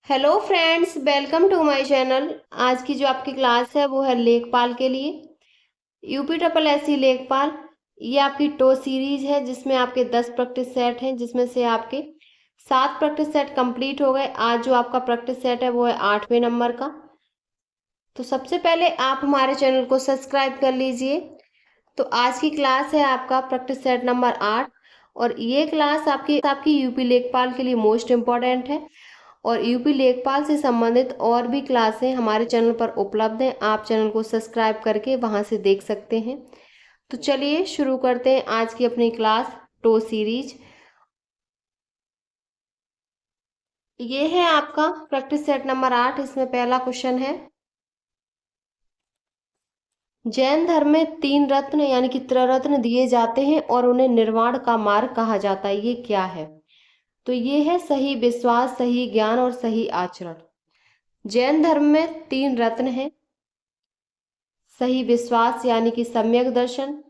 Hello friends, welcome to my channel. आज की जो आपकी क्लास है वो है लेखपाल के लिए। यूपी ट्रिपल एससी लेखपाल। ये आपकी टो सीरीज है जिसमें आपके 10 प्रैक्टिस सेट हैं, जिसमें से आपके 7 प्रैक्टिस सेट कंप्लीट हो गए। आज जो आपका प्रैक्टिस सेट है वो है 8वें नंबर का। तो सबसे पहले आप हमारे चैनल को सब्सक्राइब कर लीजिए। तो आज की क्लास है आपका प्रैक्टिस सेट नंबर 8 और ये क्लास आपकी आपकी यूपी लेखपाल के लिए मोस्ट इम्पॉर्टेंट है। और यूपी लेखपाल से संबंधित और भी क्लासें हमारे चैनल पर उपलब्ध हैं। आप चैनल को सब्सक्राइब करके वहां से देख सकते हैं। तो चलिए शुरू करते हैं आज की अपनी क्लास टो सीरीज। ये है आपका प्रैक्टिस सेट नंबर 8। इसमें पहला क्वेश्चन है, जैन धर्म में 3 रत्न यानी कि त्रिरत्न दिए जाते हैं और उन्हें निर्वाण का मार्ग कहा जाता है, ये क्या है? तो ये है सही विश्वास, सही ज्ञान और सही आचरण। जैन धर्म में 3 रत्न हैं। सही विश्वास यानी कि सम्यक दर्शन,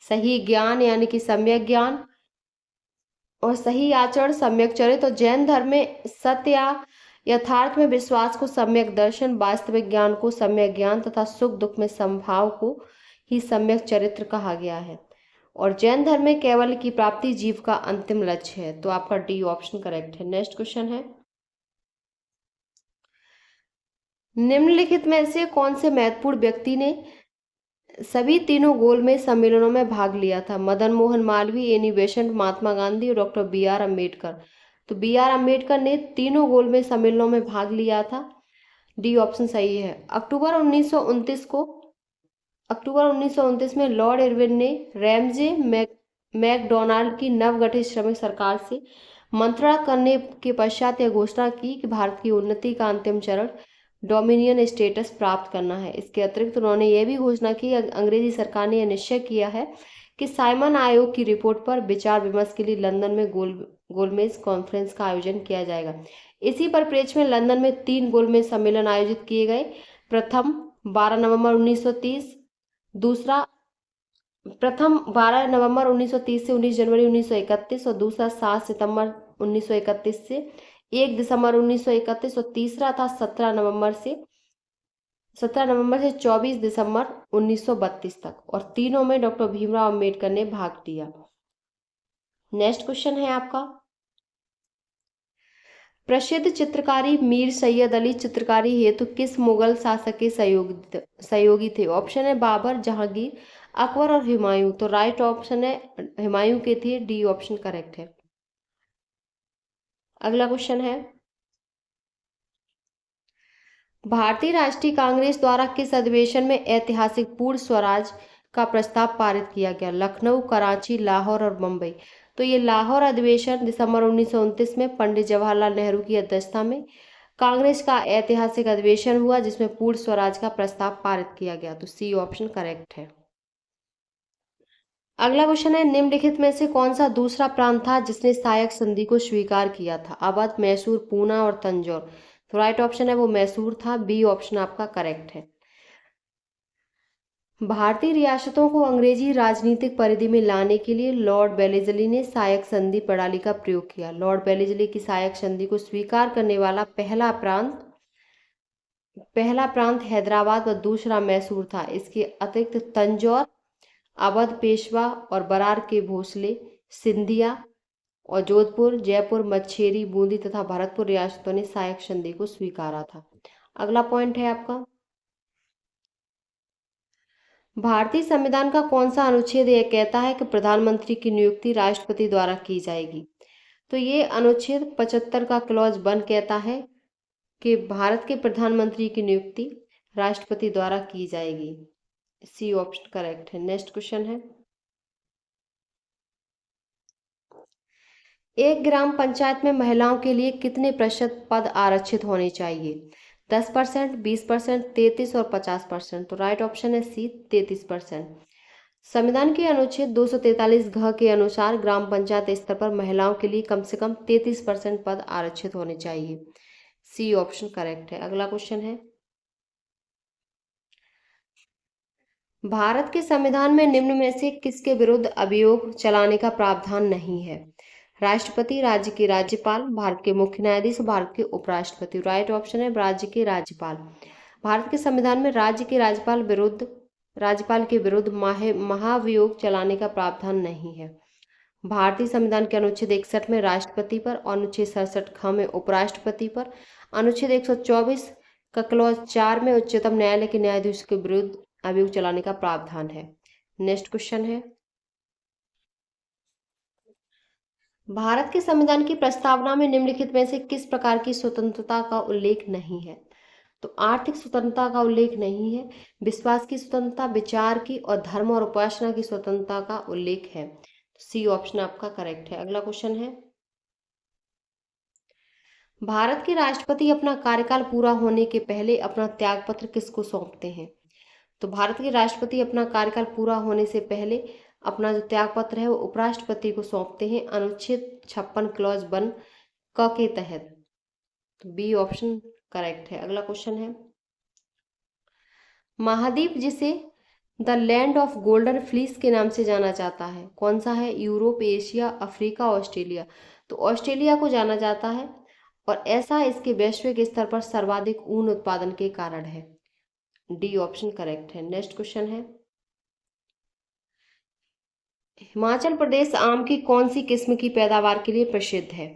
सही ज्ञान यानी कि सम्यक ज्ञान और सही आचरण सम्यक चरित्र। तो जैन धर्म में सत्य या यथार्थ में विश्वास को सम्यक दर्शन, वास्तविक ज्ञान को सम्यक ज्ञान तथा सुख दुख में समभाव को ही सम्यक चरित्र कहा गया है। और जैन धर्म में केवल की प्राप्ति जीव का अंतिम लक्ष्य है। तो आपका डी ऑप्शन करेक्ट है। नेक्स्ट क्वेश्चन है, निम्नलिखित में से कौन से महत्वपूर्ण व्यक्ति ने सभी तीनों गोलमेज सम्मेलनों में भाग लिया था? मदन मोहन मालवीय, एनी बेसेंट, महात्मा गांधी और डॉक्टर बी आर अम्बेडकर। तो बी आर अम्बेडकर ने तीनों गोलमेज सम्मेलनों में भाग लिया था। डी ऑप्शन सही है। अक्टूबर 1929 में लॉर्ड इरविन ने रैमजे मैकडोनाल्ड की नवगठित श्रमिक सरकार से मंत्रणा करने के पश्चात यह घोषणा की कि भारत की उन्नति का अंतिम चरण डोमिनियन स्टेटस प्राप्त करना है। इसके अतिरिक्त उन्होंने यह भी घोषणा की, अंग्रेजी सरकार ने यह निश्चय किया है कि साइमन आयोग की रिपोर्ट पर विचार विमर्श के लिए लंदन में गोलमेज कॉन्फ्रेंस का आयोजन किया जाएगा। इसी परिप्रेक्ष्य में लंदन में 3 गोलमेज सम्मेलन आयोजित किए गए। प्रथम 12 नवंबर 1930, दूसरा प्रथम 12 नवंबर 1930 से 19 जनवरी 1931 और दूसरा 7 सितंबर 1931 से 1 दिसंबर 1931 और तीसरा था 17 नवंबर से 24 दिसंबर 1932 तक। और तीनों में डॉक्टर भीमराव अंबेडकर ने भाग लिया। नेक्स्ट क्वेश्चन है आपका, प्रसिद्ध चित्रकारी मीर सैयद अली चित्रकारी हेतु किस मुगल शासक के सहयोगी थे? ऑप्शन है बाबर, जहांगीर, अकबर और हुमायूं। तो राइट ऑप्शन है हुमायूं के थे। डी ऑप्शन करेक्ट है। अगला क्वेश्चन है, भारतीय राष्ट्रीय कांग्रेस द्वारा किस अधिवेशन में ऐतिहासिक पूर्ण स्वराज का प्रस्ताव पारित किया गया? लखनऊ, कराची, लाहौर और मुंबई। तो ये लाहौर अधिवेशन दिसंबर 1929 में पंडित जवाहरलाल नेहरू की अध्यक्षता में कांग्रेस का ऐतिहासिक अधिवेशन हुआ, जिसमें पूर्ण स्वराज का प्रस्ताव पारित किया गया। तो सी ऑप्शन करेक्ट है। अगला क्वेश्चन है, निम्नलिखित में से कौन सा दूसरा प्रांत था जिसने सायक संधि को स्वीकार किया था? अवध, मैसूर, पूना और तंजौर। तो राइट ऑप्शन है वो मैसूर था। बी ऑप्शन आपका करेक्ट है। भारतीय रियासतों को अंग्रेजी राजनीतिक परिधि में लाने के लिए लॉर्ड वेलेस्ली ने सायक संधि प्रणाली का प्रयोग किया। लॉर्ड वेलेस्ली की सायक संधि को स्वीकार करने वाला पहला प्रांत हैदराबाद व दूसरा मैसूर था। इसके अतिरिक्त तंजौर, अवध, पेशवा और बरार के भोसले, सिंधिया और जोधपुर, जयपुर, मच्छेरी, बूंदी तथा भरतपुर रियासतों ने सायक संधि को स्वीकारा था। अगला पॉइंट है आपका, भारतीय संविधान का कौन सा अनुच्छेद यह कहता है कि प्रधानमंत्री की नियुक्ति राष्ट्रपति द्वारा की जाएगी? तो ये अनुच्छेद 75 का क्लॉज 1 कहता है कि भारत के प्रधानमंत्री की नियुक्ति राष्ट्रपति द्वारा की जाएगी। सी ऑप्शन करेक्ट है। नेक्स्ट क्वेश्चन है, एक ग्राम पंचायत में महिलाओं के लिए कितने प्रतिशत पद आरक्षित होने चाहिए? 10%, 20%, 33 और 50%। तो राइट ऑप्शन है सी, 33%। संविधान के अनुच्छेद 243 घ के अनुसार ग्राम पंचायत स्तर पर महिलाओं के लिए कम से कम 33% पद आरक्षित होने चाहिए। सी ऑप्शन करेक्ट है। अगला क्वेश्चन है, भारत के संविधान में निम्न में से किसके विरुद्ध अभियोग चलाने का प्रावधान नहीं है? राष्ट्रपति, राज्य के राज्यपाल, भारत के मुख्य न्यायाधीश, भारत के उपराष्ट्रपति। राइट ऑप्शन है राज्य के राज्यपाल। भारत के संविधान में राज्य के राज्यपाल के विरुद्ध महाभियोग चलाने का प्रावधान नहीं है। भारतीय संविधान के अनुच्छेद 61 में राष्ट्रपति पर और अनुच्छेद 67 ख में उपराष्ट्रपति पर, अनुच्छेद 124 का क्लॉज 4 में उच्चतम न्यायालय के न्यायाधीश के विरुद्ध अभियोग चलाने का प्रावधान है। नेक्स्ट क्वेश्चन है, भारत के संविधान की प्रस्तावना में निम्नलिखित में से किस प्रकार की स्वतंत्रता का उल्लेख नहीं है? तो आर्थिक स्वतंत्रता का उल्लेख नहीं है, विश्वास की स्वतंत्रता, विचार की और धर्म और उपासना की स्वतंत्रता का उल्लेख है। सी ऑप्शन आपका करेक्ट है। अगला क्वेश्चन है, भारत के राष्ट्रपति अपना कार्यकाल पूरा होने के पहले अपना त्यागपत्र किसको सौंपते हैं? तो भारत के राष्ट्रपति अपना कार्यकाल पूरा होने से पहले अपना जो त्यागपत्र है वो उपराष्ट्रपति को सौंपते हैं, अनुच्छेद 56 क्लॉज 1 क के तहत। तो बी ऑप्शन करेक्ट है। अगला क्वेश्चन है, महाद्वीप जिसे the land of golden fleece के नाम से जाना जाता है कौन सा है? Europe, Asia, Africa, Australia. तो ऑस्ट्रेलिया को जाना जाता है और ऐसा इसके वैश्विक स्तर पर सर्वाधिक ऊन उत्पादन के कारण है। डी ऑप्शन करेक्ट है। नेक्स्ट क्वेश्चन है, हिमाचल प्रदेश आम की कौन सी किस्म की पैदावार के लिए प्रसिद्ध है?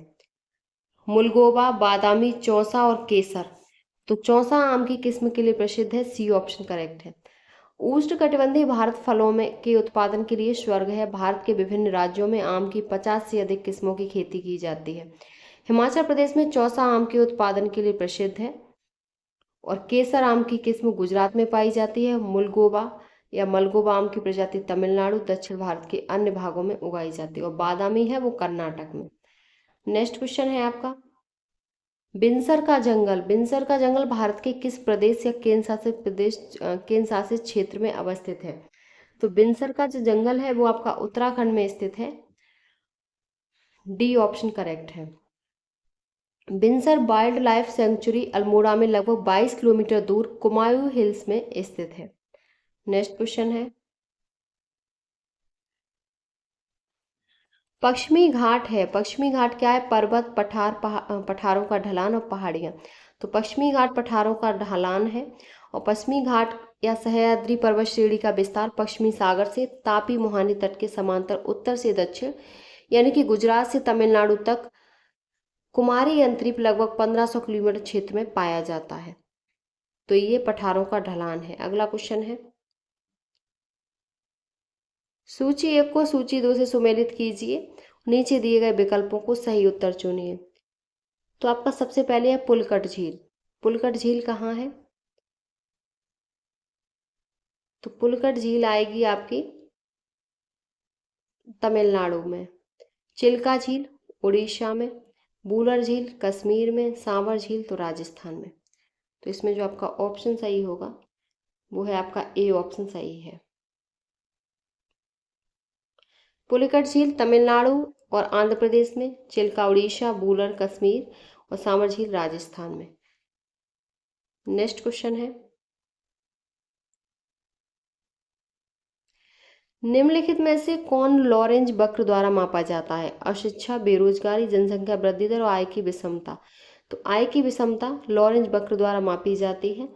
मुलगोबा, बादामी, चौसा और केसर। तो चौसा आम की किस्म के लिए प्रसिद्ध है। सी ऑप्शन करेक्ट है। उष्णकटिबंधीय भारत फलों में के उत्पादन के लिए स्वर्ग है। भारत के विभिन्न राज्यों में आम की 50 से अधिक किस्मों की खेती की जाती है। हिमाचल प्रदेश में चौसा आम के उत्पादन के लिए प्रसिद्ध है और केसर आम की किस्म गुजरात में पाई जाती है। मुलगोबा या मलगोबा आम की प्रजाति तमिलनाडु, दक्षिण भारत के अन्य भागों में उगाई जाती है और बादामी है वो कर्नाटक में। नेक्स्ट क्वेश्चन है आपका, बिनसर का जंगल भारत के किस प्रदेश या केंद्र शासित क्षेत्र में अवस्थित है? तो बिनसर का जो जंगल है वो आपका उत्तराखंड में स्थित है। डी ऑप्शन करेक्ट है। बिनसर वाइल्ड लाइफ सेंचुरी अल्मोड़ा में लगभग 22 किलोमीटर दूर कुमायूं हिल्स में स्थित है। नेक्स्ट क्वेश्चन है, पश्चिमी घाट क्या है? पर्वत, पठारों का ढलान और पहाड़ियाँ। तो पश्चिमी घाट पठारों का ढलान है और पश्चिमी घाट या सह्याद्री पर्वत श्रेणी का विस्तार पश्चिमी सागर से तापी मुहानी तट के समांतर उत्तर से दक्षिण यानी कि गुजरात से तमिलनाडु तक कुमारी अंतरीप लगभग 1500 किलोमीटर क्षेत्र में पाया जाता है। तो ये पठारों का ढलान है। अगला क्वेश्चन है, सूची 1 को सूची 2 से सुमेलित कीजिए, नीचे दिए गए विकल्पों को सही उत्तर चुनिए। तो आपका सबसे पहले है पुलकट झील। पुलकट झील कहाँ है? तो पुलकट झील आएगी आपकी तमिलनाडु में। चिल्का झील उड़ीसा में, बूलर झील कश्मीर में, सांवर झील तो राजस्थान में। तो इसमें जो आपका ऑप्शन सही होगा वो है आपका ए ऑप्शन सही है। पुलिकट झील तमिलनाडु और आंध्र प्रदेश में, चिल्का उड़ीसा, बूलर कश्मीर और सांवर झील राजस्थान में। नेक्स्ट क्वेश्चन है, निम्नलिखित में से कौन लॉरेंज वक्र द्वारा मापा जाता है? अशिक्षा, बेरोजगारी, जनसंख्या वृद्धि दर और आय की विषमता। तो आय की विषमता लॉरेंज वक्र द्वारा मापी जाती है।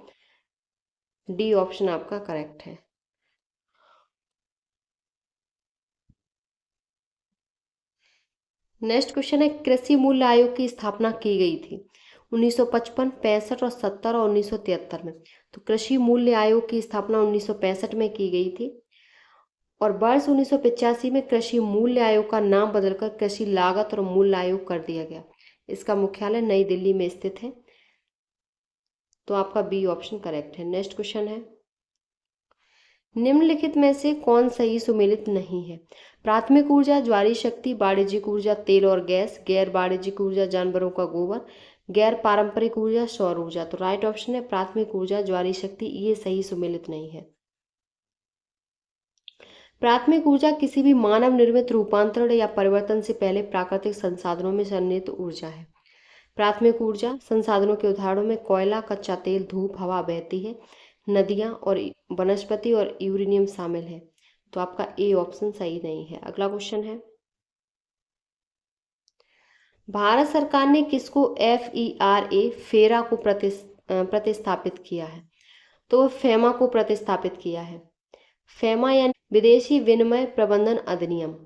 डी ऑप्शन आपका करेक्ट है। नेक्स्ट क्वेश्चन है, कृषि मूल्य आयोग की स्थापना की गई थी 1955, 65 और 70 और 1973 में। तो कृषि मूल्य आयोग की स्थापना 1965 में की गई थी और वर्ष 1985 में कृषि मूल्य आयोग का नाम बदलकर कृषि लागत और मूल्य आयोग कर दिया गया। इसका मुख्यालय नई दिल्ली में स्थित है। तो आपका बी ऑप्शन करेक्ट है। नेक्स्ट क्वेश्चन है, निम्नलिखित में से कौन सही सुमेलित नहीं है? प्राथमिक ऊर्जा, ज्वारीय शक्ति, वाणिज्यिक ऊर्जा, तेल और गैस, गैर वाणिज्यिक ऊर्जा, जानवरों का गोबर, गैर पारंपरिक ऊर्जा, सौर ऊर्जा। तो राइट ऑप्शन है प्राथमिक ऊर्जा, ज्वारीय शक्ति, ये सही सुमेलित नहीं है। प्राथमिक ऊर्जा किसी भी मानव निर्मित रूपांतरण या परिवर्तन से पहले प्राकृतिक संसाधनों में सन्निहित ऊर्जा है। प्राथमिक ऊर्जा संसाधनों के उदाहरणों में कोयला, कच्चा तेल, धूप, हवा बहती है, नदियां और वनस्पति और यूरेनियम शामिल है। तो आपका ए ऑप्शन सही नहीं है। अगला क्वेश्चन है, भारत सरकार ने किसको FERA फेरा को प्रतिस्थापित किया है? तो वो फेमा को प्रतिस्थापित किया है। फेमा यानी विदेशी विनिमय प्रबंधन अधिनियम।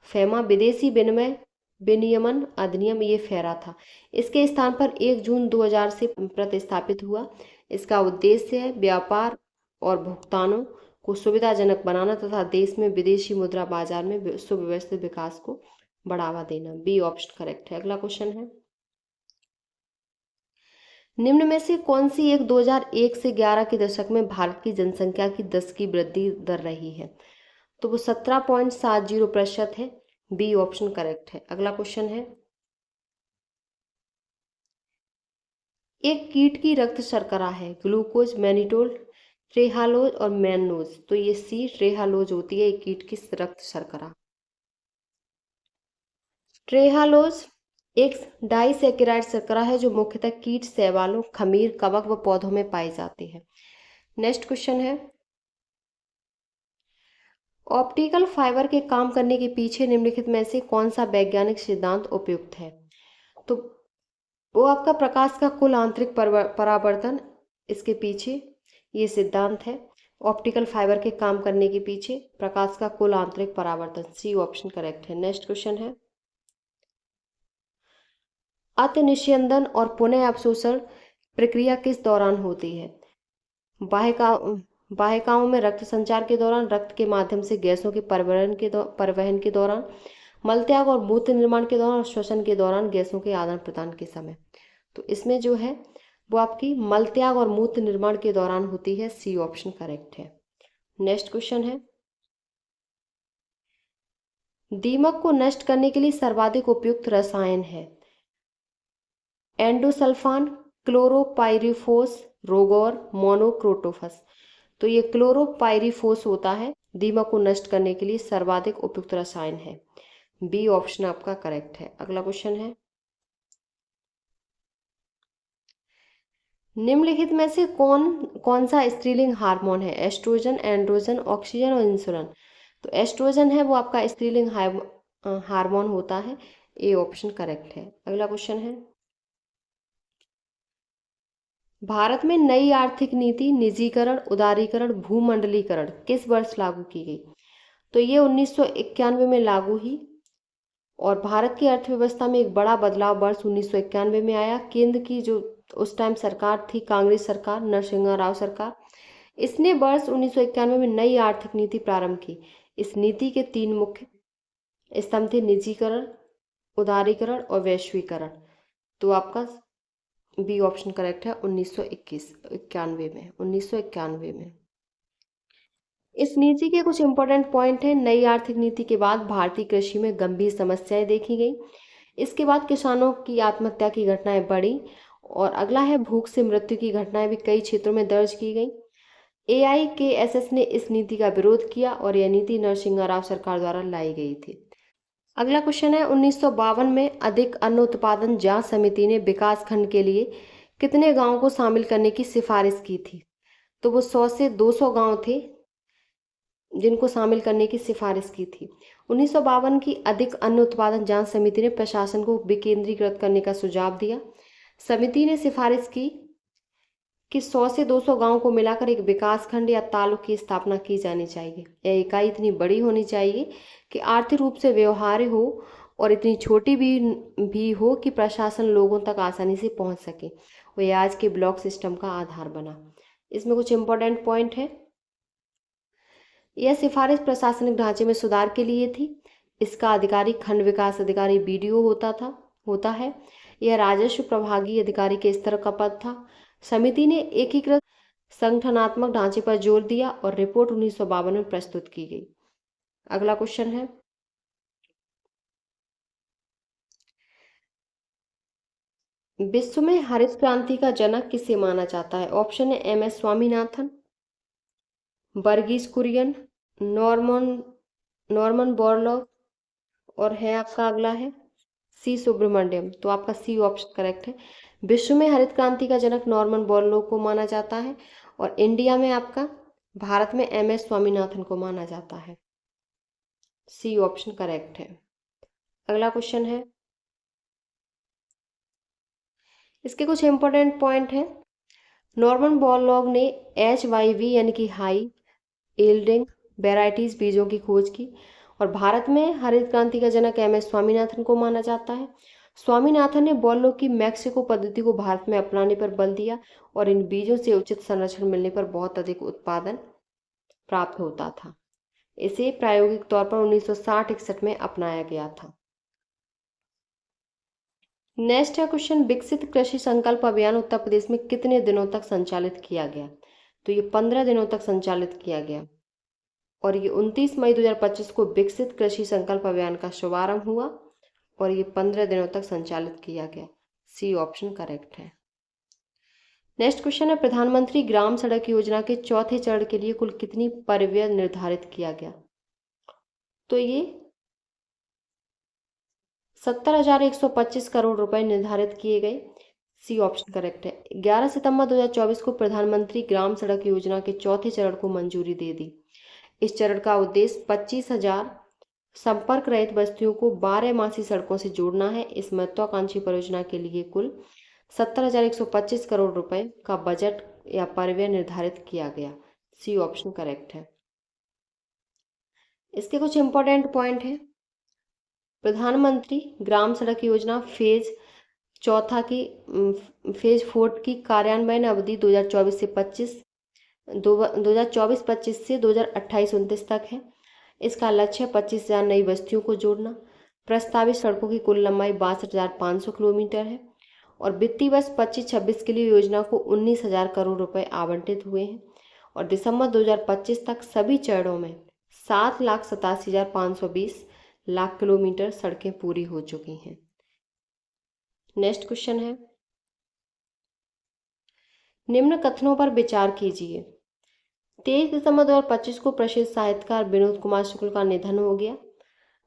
फेमा विदेशी विनिमय विनियमन अधिनियम, ये फेरा था। इसके स्थान पर 1 जून 2000 से प्रतिस्थापित हुआ। इसका उद्देश्य है व्यापार और भुगतानों को सुविधाजनक बनाना तथा देश में विदेशी मुद्रा बाजार में सुव्यवस्थित विकास को बढ़ावा देना। बी ऑप्शन करेक्ट है। अगला क्वेश्चन है, निम्न में से कौन सी एक 2001 से 11 के दशक में भारत की जनसंख्या की 10 की वृद्धि दर रही है? तो वो 17.70% है। बी ऑप्शन करेक्ट है। अगला क्वेश्चन है, एक कीट की रक्त शर्करा है, ग्लूकोज, मैनिटोल, ट्रेहालोज और मैनोज। तो ये सी ट्रेहालोज होती है एक कीट की रक्त शर्करा। ट्रेहालोज एक डाइसैकेराइड शर्करा है जो मुख्यतः कीट, शैवालों, खमीर, कवक व पौधों में पाई जाती है। नेक्स्ट क्वेश्चन है, ऑप्टिकल फाइबर के काम करने के पीछे निम्नलिखित में से कौन सा वैज्ञानिक सिद्धांत उपयुक्त है? तो वो आपका प्रकाश का कुल आंतरिक परावर्तन, इसके पीछे ये सिद्धांत है। ऑप्टिकल फाइबर के काम करने के पीछे प्रकाश का कुल आंतरिक परावर्तन। सी ऑप्शन करेक्ट है। नेक्स्ट क्वेश्चन है, अति निस्यंदन और पुनः अवशोषण प्रक्रिया किस दौरान होती है? बाह्यका बाह्यकाओं में रक्त संचार के दौरान, रक्त के माध्यम से गैसों के परिवहन के दौरान, मलत्याग और मूत्र निर्माण के दौरान और श्वसन के दौरान गैसों के आदान प्रदान के समय। तो इसमें जो है वो आपकी मलत्याग और मूत्र निर्माण के दौरान होती है। सी ऑप्शन करेक्ट है। नेक्स्ट क्वेश्चन है, दीमक को नष्ट करने के लिए सर्वाधिक उपयुक्त रसायन है? Endosulfan, chlorpyrifos, Rogor, monocrotophos. तो ये क्लोरोपाइरिफोस होता है, दीमक को नष्ट करने के लिए सर्वाधिक उपयुक्त रसायन है। बी ऑप्शन आपका करेक्ट है। अगला क्वेश्चन है, निम्नलिखित में से कौन कौन सा स्त्रीलिंग हार्मोन है? एस्ट्रोजन, एंड्रोजन, ऑक्सीजन और इंसुलिन। तो एस्ट्रोजन है वो आपका स्त्रीलिंग हार्मोन होता है। ए ऑप्शन करेक्ट है। अगला क्वेश्चन है, भारत में नई आर्थिक नीति निजीकरण, उदारीकरण, भूमंडलीकरण किस वर्ष लागू की गई? तो ये 1991 में लागू हुई और भारत की अर्थव्यवस्था में एक बड़ा बदलाव वर्ष 1991 में आया। केंद्र की जो उस टाइम सरकार थी, कांग्रेस सरकार, नरसिम्हा राव सरकार, इसने वर्ष 1991 में नई आर्थिक नीति प्रारंभ की। इस नीति के 3 मुख्य स्तंभ थे, निजीकरण, उदारीकरण और वैश्वीकरण। तो आपका बी ऑप्शन करेक्ट है। 1991 में। इस नीति के कुछ इंपॉर्टेंट पॉइंट हैं। नई आर्थिक नीति के बाद भारतीय कृषि में गंभीर समस्याएं देखी गई। इसके बाद किसानों की आत्महत्या की घटनाएं बढ़ी। और अगला है, भूख से मृत्यु की घटनाएं भी कई क्षेत्रों में दर्ज की गई। AIKSS ने इस नीति का विरोध किया और यह नीति नरसिम्हा राव सरकार द्वारा लाई गई थी। अगला क्वेश्चन है, 1952 में अधिक अन्न उत्पादन जांच समिति ने विकास खंड के लिए कितने गांवों को शामिल करने की सिफारिश की थी? तो वो 100 से 200 गांव थे जिनको शामिल करने की सिफारिश की थी। 1952 की अधिक अन्न उत्पादन जांच समिति ने प्रशासन को विकेंद्रीकृत करने का सुझाव दिया। समिति ने सिफारिश की कि 100 से 200 गांव को मिलाकर एक विकास खंड या तालुक की स्थापना की जानी चाहिए। यह इकाई इतनी बड़ी होनी चाहिए कि आर्थिक रूप से व्यवहार्य हो और इतनी छोटी भी हो कि प्रशासन लोगों तक आसानी से पहुंच सके। वह आज के ब्लॉक सिस्टम का आधार बना। इसमें कुछ इंपॉर्टेंट पॉइंट है। यह सिफारिश प्रशासनिक ढांचे में सुधार के लिए थी। इसका अधिकारी खंड विकास अधिकारी BDO होता है। यह राजस्व प्रभागीय अधिकारी के स्तर का पद था। समिति ने एकीकृत संगठनात्मक ढांचे पर जोर दिया और रिपोर्ट 1952 में प्रस्तुत की गई। अगला क्वेश्चन है, विश्व में हरित क्रांति का जनक किसे माना जाता है? ऑप्शन है MS Swaminathan, Verghese Kurien, Norman Borlaug और है आपका अगला है C सुब्रमण्यम। तो आपका C ऑप्शन करेक्ट है। विश्व में हरित क्रांति का जनक नॉर्मन बोरलॉग को माना जाता है और इंडिया में आपका भारत में MS स्वामीनाथन को माना जाता है। C ऑप्शन करेक्ट है। अगला क्वेश्चन है, इसके कुछ इंपॉर्टेंट पॉइंट हैं। नॉर्मन बोरलॉग ने HYV यानी कि हाई यील्डिंग वेराइटीज बीजों की खोज की। और भारत में हरित क्रांति का जनक MS स्वामीनाथन को माना जाता है। स्वामीनाथन ने बोरलॉग की मैक्सिको पद्धति को भारत में अपनाने पर बल दिया और इन बीजों से उचित संरक्षण मिलने पर बहुत अधिक उत्पादन प्राप्त होता था। इसे प्रायोगिक तौर पर 1960-61 में अपनाया गया था। नेक्स्ट है क्वेश्चन, विकसित कृषि संकल्प अभियान उत्तर प्रदेश में कितने दिनों तक संचालित किया गया? तो ये 15 दिनों तक संचालित किया गया और ये 29 मई 2025 को विकसित कृषि संकल्प अभियान का शुभारंभ हुआ और ये 15 दिनों तक संचालित किया गया। सी ऑप्शन करेक्ट है। नेक्स्ट क्वेश्चन है, प्रधानमंत्री ग्राम सड़क योजना के चौथे चरण के लिए कुल कितनी परिव्यय निर्धारित किया गया? तो ये 70,125 करोड़ रुपए निर्धारित किए गए। सी ऑप्शन करेक्ट है। 11 सितंबर 2024 को प्रधानमंत्री ग्राम सड़क योजना के चौथे चरण को मंजूरी दे दी। इस चरण का उद्देश्य 25,000 संपर्क रहित बस्तियों को 12 सड़कों से जोड़ना है। इस महत्वाकांक्षी परियोजना के लिए कुल 70,125 करोड़ रुपए का बजट या परिव्यय निर्धारित किया गया। सी ऑप्शन करेक्ट है। इसके कुछ इंपॉर्टेंट पॉइंट हैं। प्रधानमंत्री ग्राम सड़क योजना फेज 4 की कार्यान्वयन अवधि 2024 से 2024-25 से 2028-29 तक है। इसका लक्ष्य 25,000 नई बस्तियों को जोड़ना। प्रस्तावित सड़कों की कुल लंबाई 62,500 किलोमीटर है और वित्तीय वर्ष 25-26 के लिए योजना को 19,000 करोड़ रुपए आवंटित हुए हैं और दिसंबर 2025 तक सभी चरणों में 7,87,520 लाख किलोमीटर सड़कें पूरी हो चुकी हैं। नेक्स्ट क्वेश्चन है, निम्न कथनों पर विचार कीजिए। 23 दिसंबर 2025 को प्रसिद्ध साहित्यकार विनोद कुमार शुक्ल का निधन हो गया।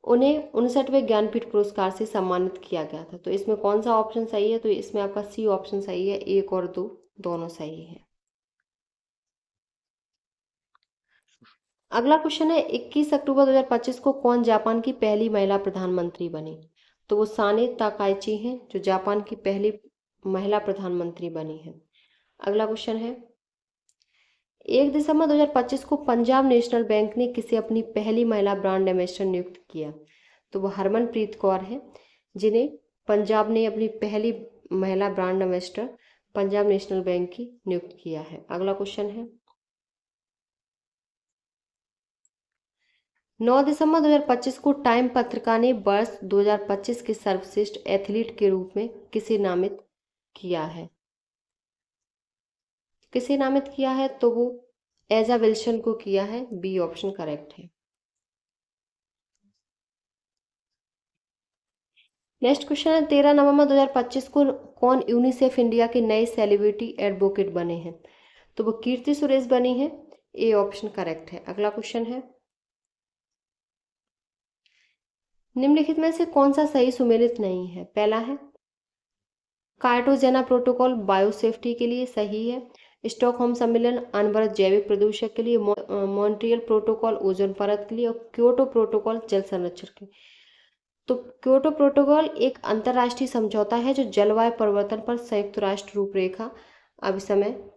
उन्हें 59वें ज्ञानपीठ पुरस्कार से सम्मानित किया गया था। तो इसमें कौन सा ऑप्शन सही है? तो इसमें आपका सी ऑप्शन सही है। 1 और 2 दोनों सही है। अगला क्वेश्चन है, 21 अक्टूबर 2025 को कौन जापान की पहली महिला प्रधानमंत्री बनी? तो वो साने ताकाइची हैं जो जापान की पहली महिला प्रधानमंत्री बनी है। अगला क्वेश्चन है, 1 दिसंबर 2025 को पंजाब नेशनल बैंक ने किसे अपनी पहली महिला ब्रांड एम्बेसडर नियुक्त किया? तो वो हरमनप्रीत कौर है जिन्हें पंजाब ने अपनी पहली महिला brand ambassador Punjab national bank की नियुक्त किया है। अगला क्वेश्चन है, 9 दिसंबर 2025 को टाइम पत्रिका ने वर्ष 2025 के सर्वश्रेष्ठ एथलीट के रूप में किसे नामित किया है? किसे नामित किया है? तो वो एजा विल्सन को किया है। बी ऑप्शन करेक्ट है। नेक्स्ट क्वेश्चन है, 13 नवंबर 2025 को कौन यूनिसेफ इंडिया के नए सेलिब्रिटी एडवोकेट बने हैं? तो वो कीर्ति सुरेश बनी है। ए ऑप्शन करेक्ट है। अगला क्वेश्चन है, निम्नलिखित में से कौन सा सही सुमेलित नहीं है? पहला है कार्टोजेना प्रोटोकॉल बायोसेफ्टी के लिए सही है। स्टॉकहोम सम्मेलन अनवरत जैविक प्रदूषण के लिए, मॉन्ट्रियल प्रोटोकॉल ओजोन परत के लिए और क्योटो प्रोटोकॉल जल संरक्षण के लिए। तो क्योटो प्रोटोकॉल एक अंतर्राष्ट्रीय समझौता है जो जलवायु परिवर्तन पर संयुक्त राष्ट्र रूपरेखा अभिसमय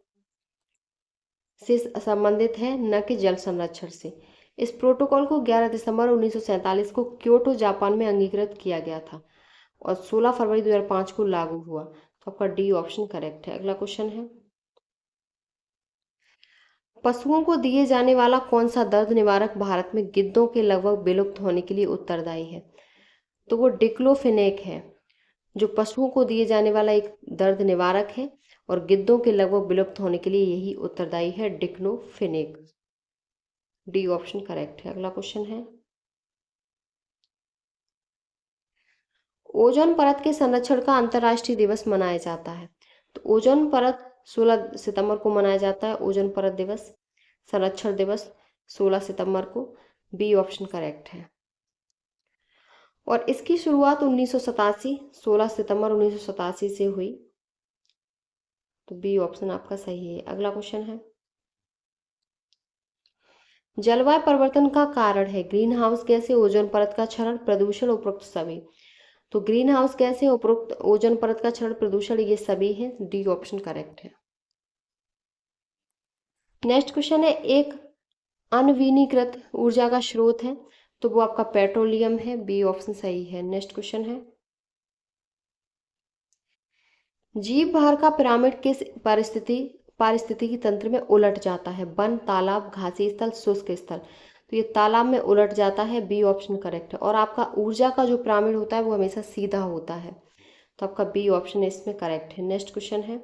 से संबंधित है, न कि जल संरक्षण से। इस प्रोटोकॉल को 11 दिसंबर 1947 को क्योटो जापान में अंगीकृत किया गया था और 16 फरवरी 2005 को लागू हुआ। तो आपका डी ऑप्शन करेक्ट है। अगला क्वेश्चन है, पशुओं को दिए जाने वाला कौन सा दर्द निवारक भारत में गिद्धों के लगभग विलुप्त होने के लिए उत्तरदायी है? तो वो डिक्लोफेनेक है जो पशुओं को दिए जाने वाला एक दर्द निवारक है और गिद्धों के लगभग विलुप्त होने के लिए यही उत्तरदायी है, डिक्लोफेनेक। डी ऑप्शन करेक्ट है। अगला क्वेश्चन है, ओजोन परत के संरक्षण का अंतर्राष्ट्रीय दिवस मनाया जाता है। तो ओजोन परत 16 सितंबर को मनाया जाता है। ओजोन परत दिवस, संरक्षण दिवस 16 सितंबर को। बी ऑप्शन करेक्ट है। और इसकी शुरुआत 16 सितंबर 1987 से हुई। तो बी ऑप्शन आपका सही है। अगला क्वेश्चन है, जलवायु परिवर्तन का कारण है ग्रीन हाउस गैसें, ओजोन परत का क्षरण, प्रदूषण, उपरोक्त सभी। तो ग्रीन हाउस गैसें, उपरोक्त ओजोन परत का क्षरण, प्रदूषण, ये सभी हैं। डी ऑप्शन करेक्ट है। नेक्स्ट क्वेश्चन है, एक अनविनीकृत ऊर्जा का स्रोत है, तो वो आपका पेट्रोलियम है। बी ऑप्शन सही है। नेक्स्ट क्वेश्चन है, जीव भार का पिरामिड किस पारिस्थितिकी तंत्र में उलट जाता है? वन, तालाब, घासी स्थल, शुष्क स्थल। तो ये तालाब में उलट जाता है। बी ऑप्शन करेक्ट है। और आपका ऊर्जा का जो पिरामिड होता है वो हमेशा सीधा होता है, तो आपका बी ऑप्शन इसमें करेक्ट है। नेक्स्ट क्वेश्चन है,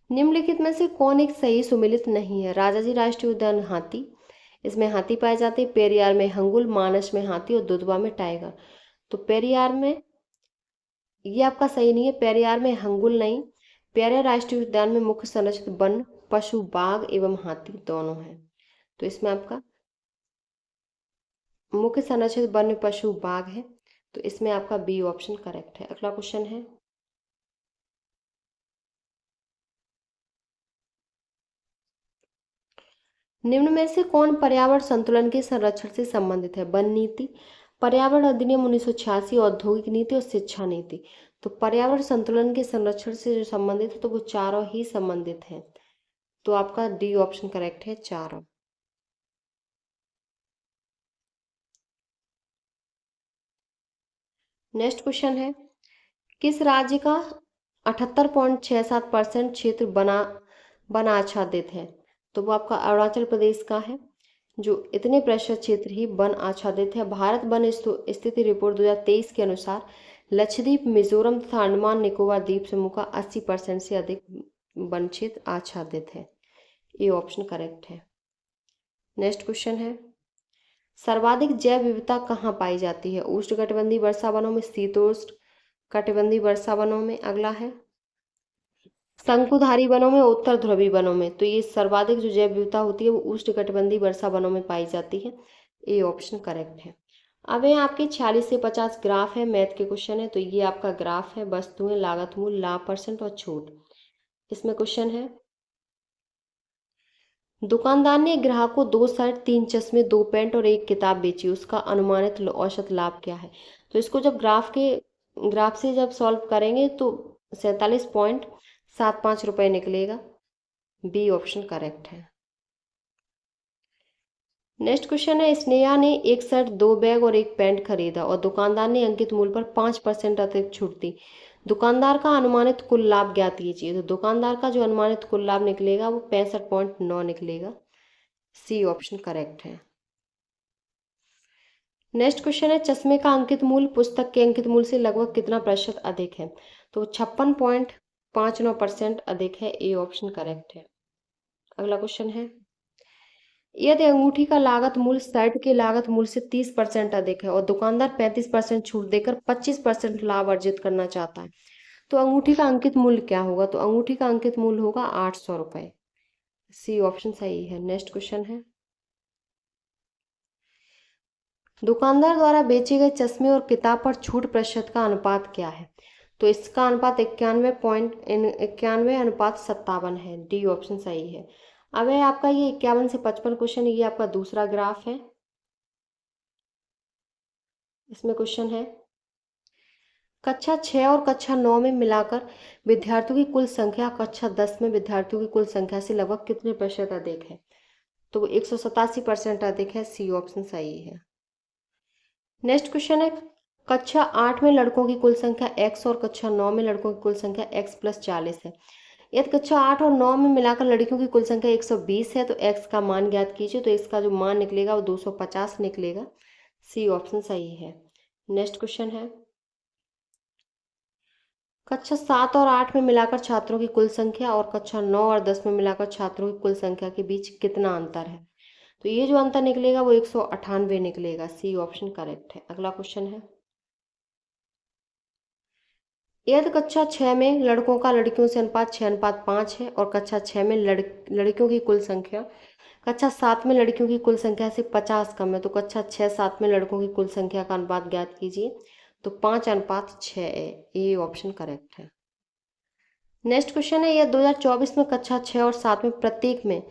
निम्नलिखित में से कौन एक सही सुमेलित नहीं है? राजाजी राष्ट्रीय उद्यान हाथी, इसमें हाथी पाए जाते हैं। पेरियार में हंगुल, मानस में हाथी और दुधवा में टाइगर। तो पेरियार में ये आपका सही नहीं है, पेरियार में हंगुल नहीं। पेरियार राष्ट्रीय उद्यान में मुख्य संरक्षित वन पशु बाघ एवं हाथी दोनों हैं, तो इसमें आपका मुख्य संरक्षित वन पशु बाघ है, तो इसमें आपका बी ऑप्शन करेक्ट है। अगला क्वेश्चन है, निम्न में से कौन पर्यावरण संतुलन के संरक्षण से संबंधित है? वन नीति, पर्यावरण अधिनियम 1986, औद्योगिक नीति और शिक्षा नीति। तो पर्यावरण संतुलन के संरक्षण से जो संबंधित है तो वो चारों ही संबंधित हैं, तो आपका डी ऑप्शन करेक्ट है, चारों। नेक्स्ट क्वेश्चन है, किस राज्य का 78.67% क्षेत्र बना आच्छादित है? तो वो आपका अरुणाचल प्रदेश का है, जो इतने प्रतिशत क्षेत्र ही वन आच्छादित है। भारत वन स्थिति रिपोर्ट 2023 के अनुसार लक्षद्वीप, मिजोरम तथा अंडमान निकोबार द्वीप समूह का 80% से अधिक वन क्षेत्र आच्छादित है। ये ऑप्शन करेक्ट है। नेक्स्ट क्वेश्चन है, सर्वाधिक जैव विविधता कहाँ पाई जाती है? उष्णकटिबंधीय वर्षा वनों में, शीतोष्ण कटिबंधीय वर्षा वनों में। अगला है शंकुधारी वनों में, उत्तर ध्रुवी वनों में। तो ये सर्वाधिक जो जैव विविधता होती है वो उष्णकटिबंधीय वर्षा वनों में पाई जाती है। ए ऑप्शन करेक्ट है। अब ये आपके 46 से 50 ग्राफ है, मैथ के क्वेश्चन है। तो ये आपका ग्राफ है, वस्तुएं, लागत मूल्य, लाभ परसेंट और छूट। इसमें क्वेश्चन है, दुकानदार ने ग्राहक को 2 शर्ट, 3 चश्मे, 2 पेंट और 1 किताब बेची, उसका अनुमानित औसत लाभ क्या है? तो इसको जब ग्राफ से जब सॉल्व करेंगे तो 47.75 रुपये निकलेगा। बी ऑप्शन करेक्ट है। नेक्स्ट क्वेश्चन है, स्नेहा ने 1 शर्ट, 2 बैग और 1 पैंट खरीदा और दुकानदार ने अंकित मूल्य पर 5% अतिरिक्त छूट दी। दुकानदार का अनुमानित कुल लाभ ज्ञात कीजिए। तो दुकानदार का जो अनुमानित कुल लाभ निकलेगा वो 65.9 निकलेगा। सी ऑप्शन करेक्ट है। नेक्स्ट क्वेश्चन है, चश्मे का अंकित मूल्य पुस्तक के अंकित मूल्य से लगभग कितना प्रतिशत अधिक है? तो 56.59% अधिक है। ए ऑप्शन करेक्ट है। अगला क्वेश्चन है, यदि अंगूठी का लागत मूल्य शर्ट के लागत मूल्य से 30% अधिक है और दुकानदार 35% छूट देकर 25% लाभ अर्जित करना चाहता है, तो अंगूठी का अंकित मूल्य क्या होगा? तो अंगूठी का अंकित मूल्य होगा 800 रुपये। सी ऑप्शन सही है। नेक्स्ट क्वेश्चन है, दुकानदार द्वारा बेचे गए चश्मे और किताब पर छूट प्रतिशत का अनुपात क्या है? तो इसका अनुपात 91.91/57 है। डी ऑप्शन सही है। अब है आपका ये 51 से 55 क्वेश्चन, ये आपका दूसरा ग्राफ है। इसमें क्वेश्चन है, कक्षा 6 और कक्षा 9 में मिलाकर विद्यार्थियों की कुल संख्या कक्षा 10 में विद्यार्थियों की कुल संख्या से लगभग कितने प्रतिशत अधिक है? तो वो 187% अधिक है। सी ऑप्शन सही है। नेक्स्ट क्वेश्चन है, कक्षा 8 में लड़कों की कुल संख्या x और कक्षा 9 में लड़कों की कुल संख्या x+40 है। यदि कक्षा 8 और 9 में मिलाकर लड़कियों की कुल संख्या 120 है तो x का मान ज्ञात कीजिए। तो इसका जो मान निकलेगा वो 250 निकलेगा। सी ऑप्शन सही है। नेक्स्ट क्वेश्चन है, कक्षा 7 और 8 में मिलाकर छात्रों की कुल संख्या और कक्षा 9 और 10 में मिलाकर छात्रों की कुल संख्या के बीच कितना अंतर है? तो ये जो अंतर निकलेगा वो 198 निकलेगा। सी ऑप्शन करेक्ट है। अगला क्वेश्चन है, यदि कक्षा 6 में लड़कों का लड़कियों से अनुपात 6:5 है और कक्षा 6 में लड़कियों की कुल संख्या कक्षा 7 में लड़कियों की कुल संख्या से 50 कम है, तो कक्षा 6-7 में लड़कों की कुल संख्या का अनुपात ज्ञात कीजिए। तो 5:6 है। ए ऑप्शन करेक्ट है। नेक्स्ट क्वेश्चन है, यह 2024 में कक्षा 6 और 7 में प्रत्येक में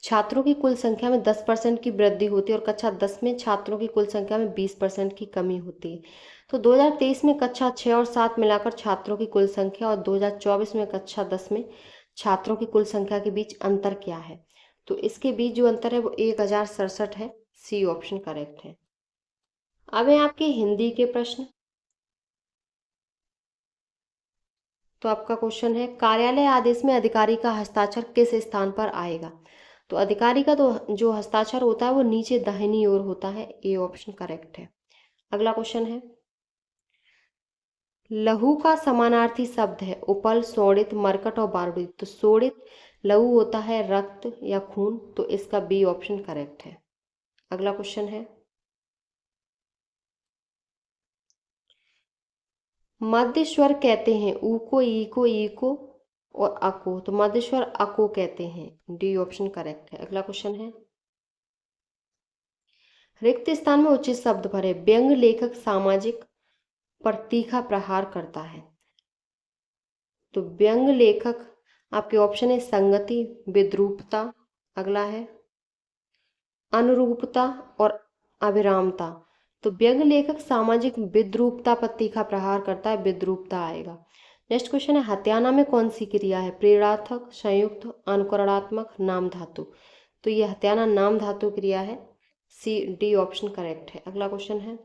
छात्रों की कुल संख्या में 10% की वृद्धि होती है और कक्षा 10 में छात्रों की कुल संख्या में 20% की कमी होती है। तो 2023 में कक्षा 6 और 7 मिलाकर छात्रों की कुल संख्या और 2024 में कक्षा 10 में छात्रों की कुल संख्या के बीच अंतर क्या है? तो इसके बीच जो अंतर है वो 1067 है। सी ऑप्शन करेक्ट है। अब है आपके हिंदी के प्रश्न। तो आपका क्वेश्चन है, कार्यालय आदेश में अधिकारी का हस्ताक्षर किस स्थान पर आएगा? तो अधिकारी का तो जो हस्ताक्षर होता है वो नीचे दाहिनी ओर होता है। ए ऑप्शन करेक्ट है। अगला क्वेश्चन है, लहू का समानार्थी शब्द है उपल, शोणित, मरकट और बारूद। तो शोणित लहू होता है रक्त या खून, तो इसका बी ऑप्शन करेक्ट है। अगला क्वेश्चन है, मध्य स्वर कहते हैं ऊ को, ई को, ई को और अ को। तो मध्य स्वर अ को कहते हैं। डी ऑप्शन करेक्ट है। अगला क्वेश्चन है, रिक्त स्थान में उचित शब्द भरे। व्यंग लेखक सामाजिक पर तीखा प्रहार करता है। तो व्यंग लेखक आपके ऑप्शन है संगति, विद्रूपता, अगला है अनुरूपता और अविरामता। तो व्यंग लेखक सामाजिक विद्रूपता पर तीखा प्रहार करता है, विद्रूपता आएगा। नेक्स्ट क्वेश्चन है, हत्याना में कौन सी क्रिया है? प्रेरणार्थक, संयुक्त, अनुकरणात्मक, नाम धातु। तो ये हत्याना नाम धातु क्रिया है। सी डी ऑप्शन करेक्ट है। अगला क्वेश्चन है,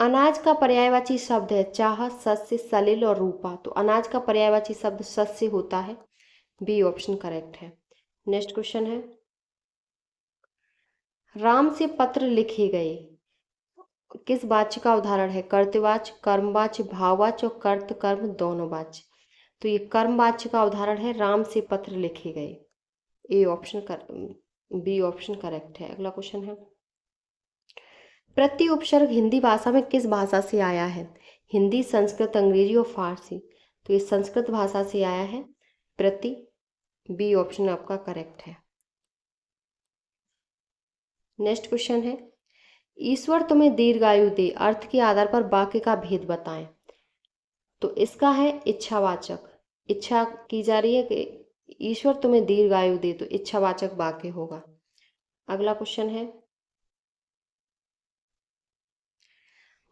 अनाज का पर्यायवाची शब्द है चाह, सस्य, सलिल और रूपा। तो अनाज का पर्यायवाची शब्द सस्य होता है। बी ऑप्शन करेक्ट है। नेक्स्ट क्वेश्चन है, राम से पत्र लिखे गए किस वाच्य का उदाहरण है? कर्तवाच्य, कर्मवाच्य, भाववाच्य और कर्त कर्म दोनों वाच्य। तो ये कर्मवाच्य का उदाहरण है राम से पत्र लिखे गए। ए ऑप्शन कर बी ऑप्शन करेक्ट है। अगला क्वेश्चन है, प्रति उपसर्ग हिंदी भाषा में किस भाषा से आया है? हिंदी, संस्कृत, अंग्रेजी और फारसी। तो ये संस्कृत भाषा से आया है प्रति। बी ऑप्शन आपका करेक्ट है। नेक्स्ट क्वेश्चन है, ईश्वर तुम्हें दीर्घायु दे अर्थ के आधार पर वाक्य का भेद बताएं। तो इसका है इच्छावाचक। इच्छा की जा रही है कि ईश्वर तुम्हें दीर्घायु दे, तो इच्छावाचक वाक्य होगा। अगला क्वेश्चन है,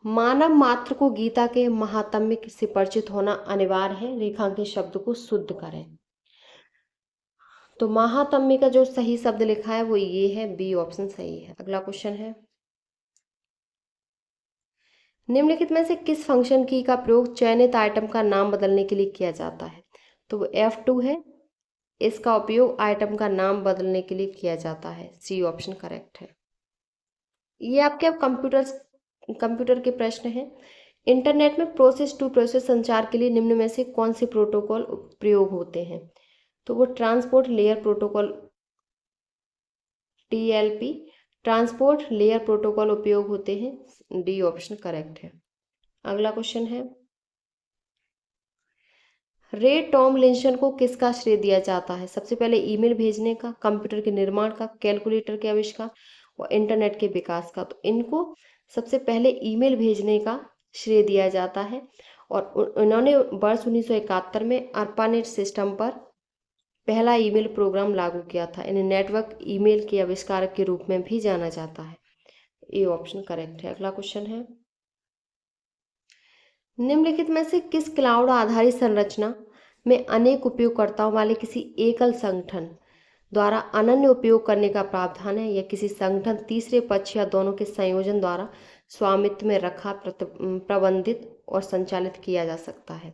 मानव मात्र को गीता के महात्म्य से परिचित होना अनिवार्य है। रेखांकित शब्द को शुद्ध करें। तो महात्म्य का जो सही शब्द लिखा है वो ये है। बी ऑप्शन सही है। अगला क्वेश्चन है, निम्नलिखित में से किस फंक्शन की का प्रयोग चयनित आइटम का नाम बदलने के लिए किया जाता है? तो वो F2 है। इसका उपयोग आइटम का नाम बदलने के लिए किया जाता है। सी ऑप्शन करेक्ट है। ये आपके अब कंप्यूटर के प्रश्न हैं। इंटरनेट में प्रोसेस टू प्रोसेस संचार के लिए निम्न में से कौन से प्रोटोकॉल प्रयोग होते हैं? तो वो transport layer protocol TLP, transport layer protocol उपयोग होते हैं। डी ऑप्शन करेक्ट है। अगला क्वेश्चन है, रे टॉमलिंसन को किसका श्रेय दिया जाता है? सबसे पहले ईमेल भेजने का, कंप्यूटर के निर्माण का, कैलकुलेटर के आविष्कार और इंटरनेट के विकास का। तो इनको सबसे पहले ईमेल भेजने का श्रेय दिया जाता है और इन्होंने वर्ष 1971 में ARPANET सिस्टम पर पहला ईमेल प्रोग्राम लागू किया था। इन्हें नेटवर्क ईमेल के आविष्कारक के रूप में भी जाना जाता है। ए ऑप्शन करेक्ट है। अगला क्वेश्चन है, निम्नलिखित में से किस क्लाउड आधारित संरचना में अनेक उपयोगकर्ताओं वाले किसी एकल संगठन द्वारा अनन्य उपयोग करने का प्रावधान है, या किसी संगठन तीसरे पक्ष या दोनों के संयोजन द्वारा स्वामित्व में रखा, प्रबंधित और संचालित किया जा सकता है?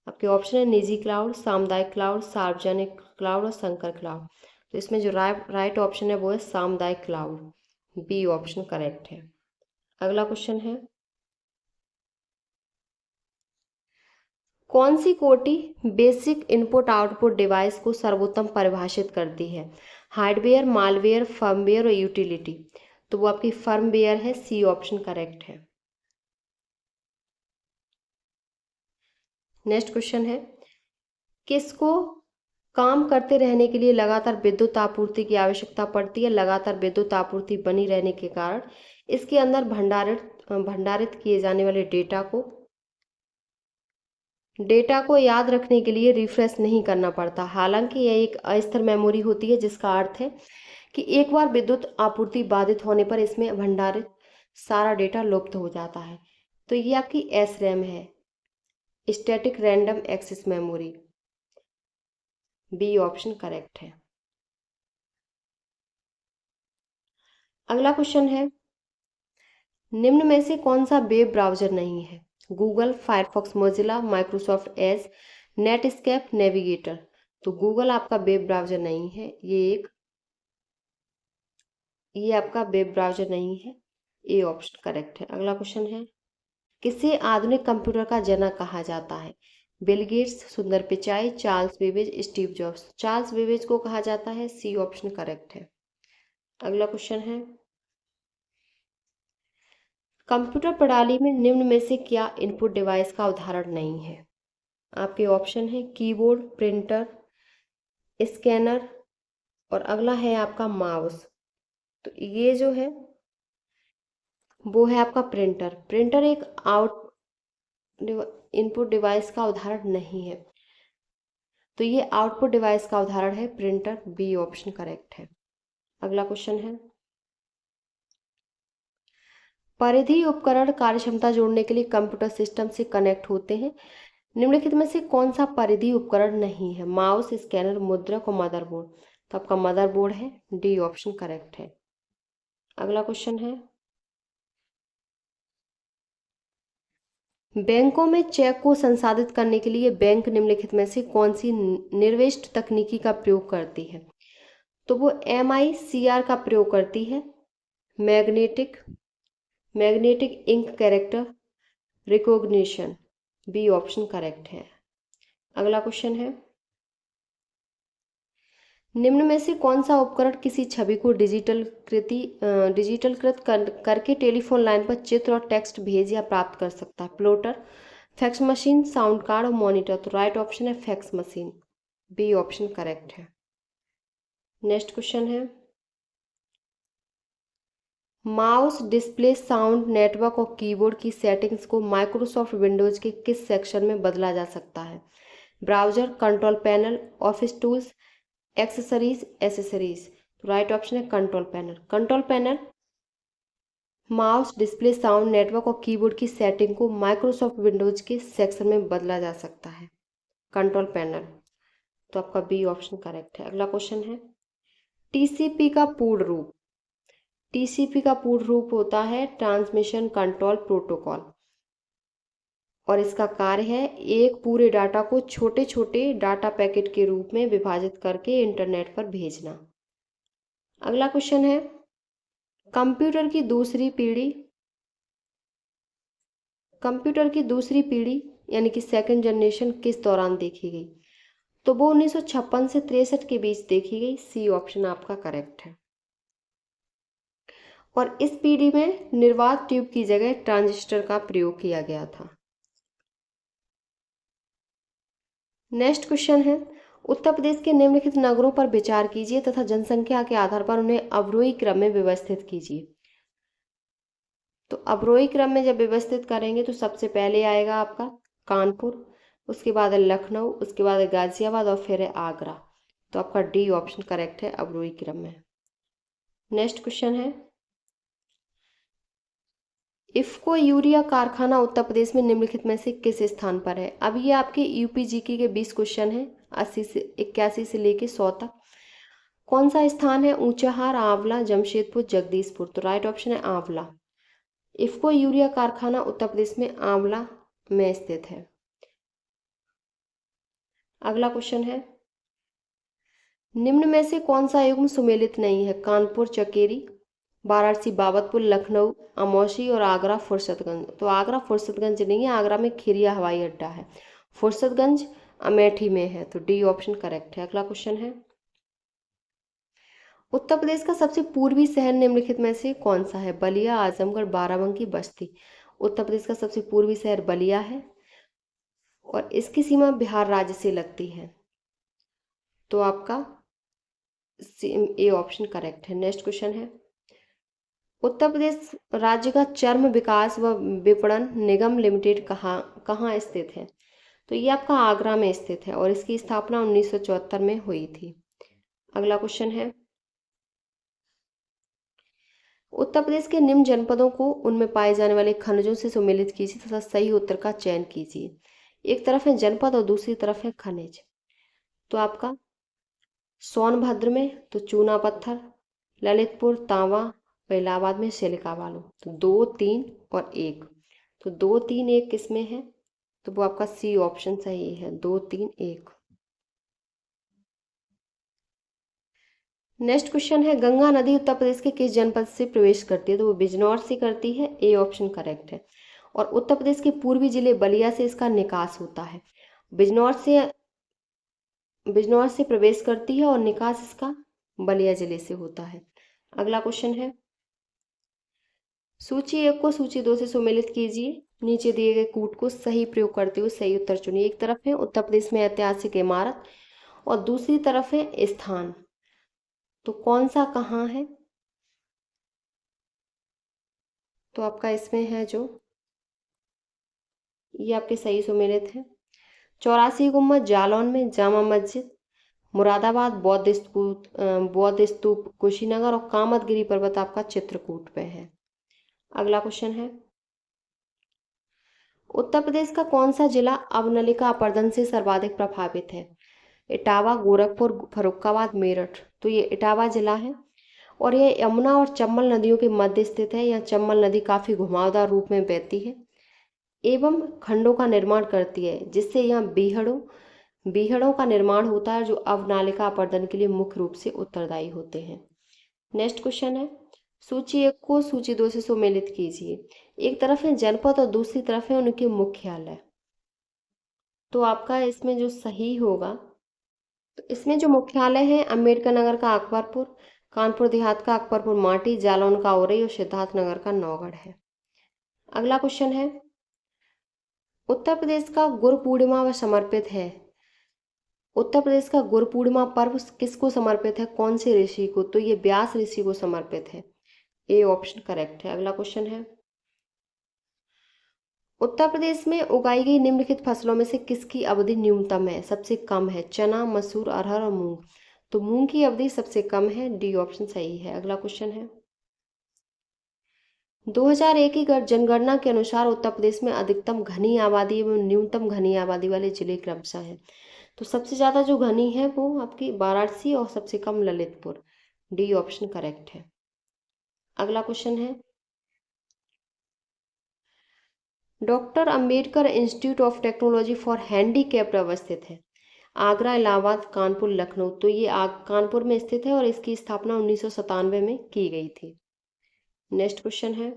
आपके ऑप्शन है निजी क्लाउड, सामुदायिक क्लाउड, सार्वजनिक क्लाउड और संकर क्लाउड। तो इसमें जो राइट ऑप्शन है वो है सामुदायिक क्लाउड। बी ऑप्शन करेक्ट है। अगला क्वेश्चन है, कौन सी कोटि बेसिक इनपुट आउटपुट डिवाइस को सर्वोत्तम परिभाषित करती है? हार्डवेयर, मालवेयर, फर्मवेयर और यूटिलिटी। तो वो आपकी फर्मवेयर है। सी ऑप्शन करेक्ट है। नेक्स्ट क्वेश्चन है, किसको काम करते रहने के लिए लगातार विद्युत आपूर्ति की आवश्यकता पड़ती है? लगातार विद्युत आपूर्ति बनी रहने के कारण इसके अंदर भंडारित किए जाने वाले डेटा को याद रखने के लिए रिफ्रेश नहीं करना पड़ता। हालांकि यह एक अस्थिर मेमोरी होती है, जिसका अर्थ है कि एक बार विद्युत आपूर्ति बाधित होने पर इसमें भंडारित सारा डेटा लुप्त हो जाता है। तो ये आपकी SRAM है, static random access memory. B option correct है। अगला क्वेश्चन है, निम्न में से कौन सा वेब ब्राउज़र नहीं है? Google, Firefox, Mozilla, Microsoft Edge, Netscape, navigator. तो गूगल आपका वेब ब्राउज़र नहीं है, ये आपका वेब ब्राउज़र नहीं है। ए ऑप्शन करेक्ट है। अगला क्वेश्चन है, किसे आधुनिक कंप्यूटर का जनक कहा जाता है? बिल गेट्स, सुंदर Pichai, Charles Babbage, Steve jobs. Charles Babbage को कहा जाता है। सी ऑप्शन करेक्ट है। अगला क्वेश्चन है, कंप्यूटर प्रणाली में निम्न में से क्या इनपुट डिवाइस का उदाहरण नहीं है? आपके ऑप्शन है कीबोर्ड, प्रिंटर, स्कैनर और अगला है आपका माउस। तो ये जो है वो है आपका प्रिंटर। प्रिंटर एक इनपुट डिवाइस का उदाहरण नहीं है, तो ये आउटपुट डिवाइस का उदाहरण है प्रिंटर। बी ऑप्शन करेक्ट है। अगला क्वेश्चन है, परिधि उपकरण कार्यक्षमता जोड़ने के लिए कंप्यूटर सिस्टम से कनेक्ट होते हैं। निम्नलिखित में से कौन सा परिधि उपकरण नहीं है? माउस, स्कैनर, मुद्रक और मदरबोर्ड। तो आपका मदरबोर्ड है। डी ऑप्शन करेक्ट है। अगला क्वेश्चन है, बैंकों में चेक को संसाधित करने के लिए बैंक निम्नलिखित में से कौन सी निर्दिष्ट तकनीकी का प्रयोग करती है? तो वो MICR का प्रयोग करती है। Magnetic ink character recognition. B option correct है। अगला क्वेश्चन है, निम्न में से कौन सा उपकरण किसी छवि को डिजिटलकृत करके टेलीफोन लाइन पर चित्र और टेक्स्ट भेज या प्राप्त कर सकता है? Plotter, fax machine, sound card और मॉनिटर। तो राइट ऑप्शन है fax machine. B option correct है। नेक्स्ट क्वेश्चन है, माउस, डिस्प्ले, साउंड, नेटवर्क और कीबोर्ड की सेटिंग्स को माइक्रोसॉफ्ट विंडोज के किस सेक्शन में बदला जा सकता है? Browser, control panel, office tools, accessories. तो राइट ऑप्शन है control panel. Control panel mouse, display, sound, network और कीबोर्ड की सेटिंग को माइक्रोसॉफ्ट विंडोज के सेक्शन में बदला जा सकता है, कंट्रोल पैनल। तो आपका बी ऑप्शन करेक्ट है। अगला क्वेश्चन है, टीसीपी का पूर्ण रूप। टीसीपी का पूर्ण रूप होता है ट्रांसमिशन कंट्रोल प्रोटोकॉल और इसका कार्य है एक पूरे डाटा को छोटे छोटे डाटा पैकेट के रूप में विभाजित करके इंटरनेट पर भेजना। अगला क्वेश्चन है, कंप्यूटर की दूसरी पीढ़ी यानी कि सेकंड जनरेशन किस दौरान देखी गई? तो वो 1956 से 63 के बीच देखी गई। सी ऑप्शन आपका करेक्ट है। और इस पीढ़ी में निर्वात ट्यूब की जगह ट्रांजिस्टर का प्रयोग किया गया था। नेक्स्ट क्वेश्चन है, उत्तर प्रदेश के निम्नलिखित नगरों पर विचार कीजिए तथा जनसंख्या के आधार पर उन्हें अवरोही क्रम में व्यवस्थित कीजिए। तो अवरोही क्रम में जब व्यवस्थित करेंगे तो सबसे पहले आएगा आपका कानपुर, उसके बाद है लखनऊ, उसके बाद है गाजियाबाद और फिर है आगरा। तो आपका डी ऑप्शन करेक्ट है अवरोही क्रम में। नेक्स्ट क्वेश्चन है, इफ्को यूरिया कारखाना उत्तर प्रदेश में निम्नलिखित में से किस स्थान पर है? अब ये आपके यूपीजीके के 20 क्वेश्चन हैं, 81 से लेके 100 तक। कौन सा स्थान है? ऊंचाहार, आंवला, जमशेदपुर, जगदीशपुर। तो राइट ऑप्शन है आंवला। इफ्को यूरिया कारखाना उत्तर प्रदेश में आंवला में स्थित है। अगला क्वेश्चन है, निम्न में से कौन सा युग्म सुमेलित नहीं है? कानपुर चकेरी, वाराणसी बाबतपुर, लखनऊ अमौसी और आगरा फुर्सतगंज। तो आगरा फुर्सतगंज नहीं है, आगरा में खिरिया हवाई अड्डा है। फुर्सतगंज अमेठी में है। तो डी ऑप्शन करेक्ट है। अगला क्वेश्चन है, उत्तर प्रदेश का सबसे पूर्वी शहर निम्नलिखित में से कौन सा है? बलिया, आजमगढ़, बाराबंकी, बस्ती। उत्तर प्रदेश का सबसे पूर्वी शहर बलिया है और इसकी सीमा बिहार राज्य से लगती है। तो आपका ए ऑप्शन करेक्ट है। नेक्स्ट क्वेश्चन है, उत्तर प्रदेश राज्य का चर्म विकास व विपणन निगम लिमिटेड कहाँ स्थित है? तो ये आपका आगरा में स्थित है और इसकी स्थापना 1974 में हुई थी। अगला क्वेश्चन है, उत्तर प्रदेश के निम्न जनपदों को उनमें पाए जाने वाले खनिजों से सुमेलित कीजिए तथा सही उत्तर का चयन कीजिए। एक तरफ है जनपद और दूसरी तरफ है खनिज। तो आपका सोनभद्र में तो चूना पत्थर, ललितपुर तांबा और इलाहाबाद में सिलिका बालू। तो 2, 3 और 1। तो 2, 3, 1 किसमें है? तो वो आपका सी ऑप्शन सही है, 2, 3, 1। नेक्स्ट क्वेश्चन है, गंगा नदी उत्तर प्रदेश के किस जनपद से प्रवेश करती है? तो वो बिजनौर से करती है, ए ऑप्शन करेक्ट है। और उत्तर प्रदेश के पूर्वी जिले बलिया से इसका निकास होता है। बिजनौर से प्रवेश करती है और निकास इसका बलिया जिले से होता है। अगला क्वेश्चन है, सूची 1 को सूची 2 से सुमेलित कीजिए। नीचे दिए गए कूट को सही प्रयोग करते हुए सही उत्तर चुनिए। एक तरफ है उत्तर प्रदेश में ऐतिहासिक इमारत और दूसरी तरफ है स्थान। तो कौन सा कहाँ है? तो आपका इसमें है जो ये आपके सही सुमेलित है। 84 गुम्बद जालौन में, जामा मस्जिद मुरादाबाद, बौद्ध स्तूप कुशीनगर और कामतगिरी पर्वत आपका चित्रकूट पे है। अगला क्वेश्चन है, उत्तर प्रदेश का कौन सा जिला अवनलिका अपरदन से सर्वाधिक प्रभावित है? इटावा, गोरखपुर, फर्रुखाबाद, मेरठ। तो ये इटावा जिला है और ये यमुना और चंबल नदियों के मध्य स्थित है। यहाँ चंबल नदी काफी घुमावदार रूप में बहती है एवं खंडों का निर्माण करती है, जिससे यहाँ बीहड़ों का निर्माण होता है, जो अवनालिका अपरदन के लिए मुख्य रूप से उत्तरदायी होते हैं। नेक्स्ट क्वेश्चन है, सूची 1 को सूची 2 से सुमेलित कीजिए। एक तरफ है जनपद और दूसरी तरफ है उनके मुख्यालय। तो आपका इसमें जो सही होगा, तो इसमें जो मुख्यालय है अम्बेडकर नगर का अकबरपुर, कानपुर देहात का अकबरपुर माटी, जालौन का औरई और सिद्धार्थनगर का नौगढ़ है। अगला क्वेश्चन है, उत्तर प्रदेश का गुरु पूर्णिमा व समर्पित है। उत्तर प्रदेश का गुरु पूर्णिमा पर्व किसको समर्पित है? कौन से ऋषि को? तो ये व्यास ऋषि को समर्पित है, ए ऑप्शन करेक्ट है। अगला क्वेश्चन है, उत्तर प्रदेश में उगाई गई निम्नलिखित फसलों में से किसकी अवधि न्यूनतम है, सबसे कम है? चना, मसूर, अरहर और मूंग। तो मूंग की अवधि सबसे कम है, डी ऑप्शन सही है। अगला क्वेश्चन है, 2001 की जनगणना के अनुसार उत्तर प्रदेश में अधिकतम घनी आबादी एवं न्यूनतम घनी आबादी वाले जिले क्रमशः हैं। तो सबसे ज़्यादा जो घनी है वो आपकी वाराणसी और सबसे कम ललितपुर, डी ऑप्शन करेक्ट है। अगला क्वेश्चन है, doctor Ambedkar institute of technology for handicapped अवस्थित है। आगरा, इलाहाबाद, कानपुर, लखनऊ। तो ये कानपुर में स्थित है और इसकी स्थापना 1997 में की गई थी। नेक्स्ट क्वेश्चन है,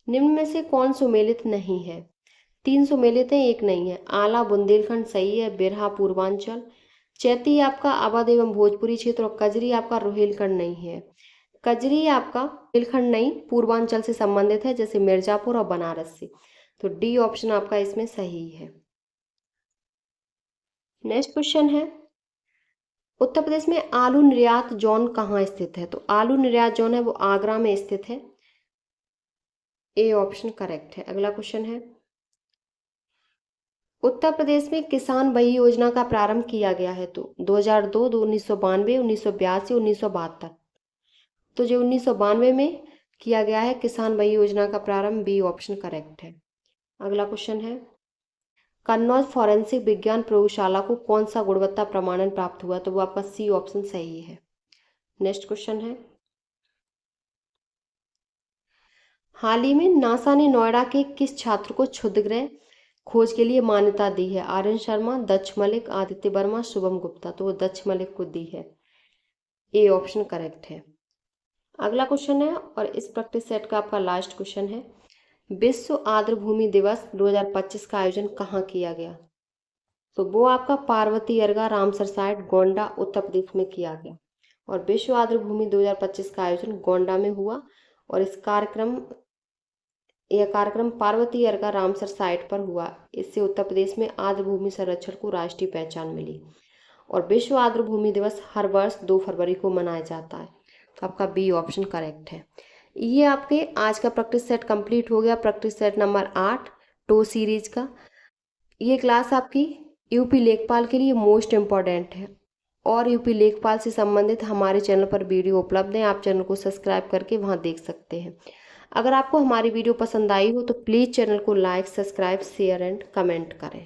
निम्न में से कौन सुमेलित नहीं है? 3 सुमेलित है, 1 नहीं है। आला बुंदेलखंड सही है, बिरहा पूर्वांचल, चैती आपका अवध एवं भोजपुरी क्षेत्र और कजरी आपका रोहिलखंड नहीं है। कजरी आपका रोहिलखंड नहीं, पूर्वांचल से संबंधित है, जैसे मिर्जापुर और बनारस से। तो डी ऑप्शन आपका इसमें सही है। नेक्स्ट क्वेश्चन है, उत्तर प्रदेश में आलू निर्यात जोन कहाँ स्थित है? तो आलू निर्यात जोन है वो आगरा में स्थित है, ए ऑप्शन करेक्ट है। अगला क्वेश्चन है, उत्तर प्रदेश में किसान वही योजना का प्रारंभ किया गया है। तो 2002, 1992, 1982, 1972। तो जो 1992 में किया गया है किसान वही योजना का प्रारंभ, बी ऑप्शन करेक्ट है। अगला क्वेश्चन है, कन्नौज फॉरेंसिक विज्ञान प्रयोगशाला को कौन सा गुणवत्ता प्रमाणन प्राप्त हुआ? तो वो आपका सी ऑप्शन सही है। नेक्स्ट क्वेश्चन है, हाल ही में नासा ने नोएडा के किस छात्र को क्षुद्रग्रह खोज के लिए मान्यता दी है? आर्यन शर्मा, दक्ष मलिक, आदित्य वर्मा, शुभम गुप्ता। तो वो दक्ष मलिक को दी है, ए ऑप्शन करेक्ट है। अगला क्वेश्चन है और इस प्रैक्टिस सेट का आपका लास्ट क्वेश्चन है, विश्व आर्द्रभूमि दिवस 2025 का आयोजन कहाँ किया गया? तो वो आपका पार्वती अर्गा रामसर साइट गोंडा उत्तर प्रदेश में किया गया। और विश्व आर्द्रभूमि 2025 का आयोजन गोंडा में हुआ और यह कार्यक्रम पार्वती अर्गा रामसर साइट पर हुआ। इससे उत्तर प्रदेश में आर्द्रभूमि संरक्षण को राष्ट्रीय पहचान मिली। और विश्व आर्द्रभूमि दिवस हर वर्ष 2 फरवरी को मनाया जाता है। तो आपका बी ऑप्शन करेक्ट है। ये आपके आज का प्रैक्टिस सेट कंप्लीट हो गया, प्रैक्टिस सेट नंबर 8 टो सीरीज का। ये क्लास आपकी यूपी लेखपाल के लिए मोस्ट इम्पॉर्टेंट है और यूपी लेखपाल से संबंधित हमारे चैनल पर वीडियो उपलब्ध हैं। आप चैनल को सब्सक्राइब करके वहां देख सकते हैं। अगर आपको हमारी वीडियो पसंद आई हो तो प्लीज़ चैनल को like, subscribe, share and comment करें।